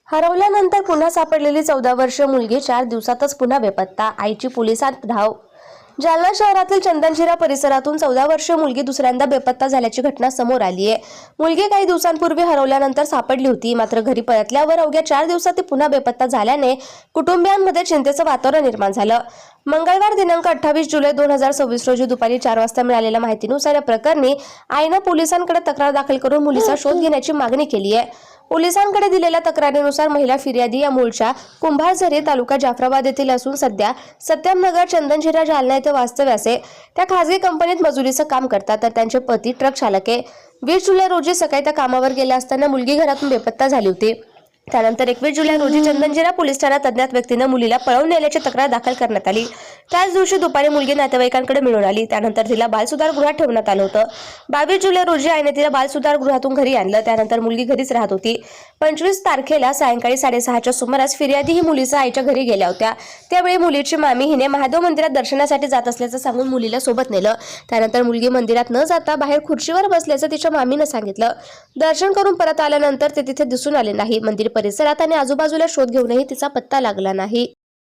हरवल्यानंतर पुन्हा सापडलेली 14 वर्षीय मुलगी 4 दिवसातच पुन्हा बेपत्ता, आईची पोलिसांत धाव। जालना शहरातील चंदनझिरा परिसरातून 14 वर्षीय मुलगी दुसऱ्यांदा बेपत्ता झाल्याची घटना समोर आली आहे। मुलगी काही दिवसांपूर्वी हरवल्यानंतर सापडली होती, मात्र घरी परतल्यावर अवघ्या 4 दिवसात ती पुन्हा बेपत्ता झाल्याने कुटुंबियांमध्ये चिंतेचं वातावरण निर्माण झालं। मंगळवार दिनांक 28 जुलै 2026 रोजी दुपारी 4 वाजता मिळालेल्या माहितीनुसार या प्रकरणी आईनं पोलिसांकडे तक्रार दाखल करून मुलीचा शोध घेण्याची मागणी केली आहे। पोलिसांकडे दिलेल्या तक्रारीनुसार महिला फिर्यादी या मूळच्या कुंभारझरी तालुका जाफराबाद येथील असून सध्या सत्यमनगर चंदनझिरा जालना येथे वास्तव्यास आहे। त्या खासगी कंपनीत मजुरीचं काम करतात, तर त्यांचे पती ट्रक चालक आहे। 20 जुलै रोजी सकाळी त्या कामावर गेल्या असताना मुलगी घरातून बेपत्ता झाली होती। त्यानंतर 21 जुलै रोजी चंदनझिरा पोलीस ठाण्यात अज्ञात व्यक्तीने मुलीला पळवून नेल्याची तक्रार दाखल करण्यात आली। त्याच दिवशी दुपारी मुलगी नातेवाईकांकडे मिळून आली, त्यानंतर तिला बालसुधार गृहात ठेवण्यात आलं होतं। 22 जुलै रोजी आईने तिला बालसुधार गृहातून घरी आणलं, त्यानंतर मुलगी घरीच राहत होती। 25 तारखेला सायंकाळी 6:30च्या सुमारास फिर्यादी ही मुलीच्या आईच्या घरी गेल्या होत्या। त्यावेळी मुलीची मामी हिने महादेव मंदिरात दर्शनासाठी जात असल्याचं सांगून मुलीला सोबत नेलं। त्यानंतर मुलगी मंदिरात न जाता बाहेर खुर्चीवर बसल्याचं तिच्या मामीनं सांगितलं। दर्शन करून परत आल्यानंतर ते तिथे दिसून आले नाही। मंदिर परिसरात आणि आजूबाजूला शोध घेऊनही तिचा पत्ता लागला नाही।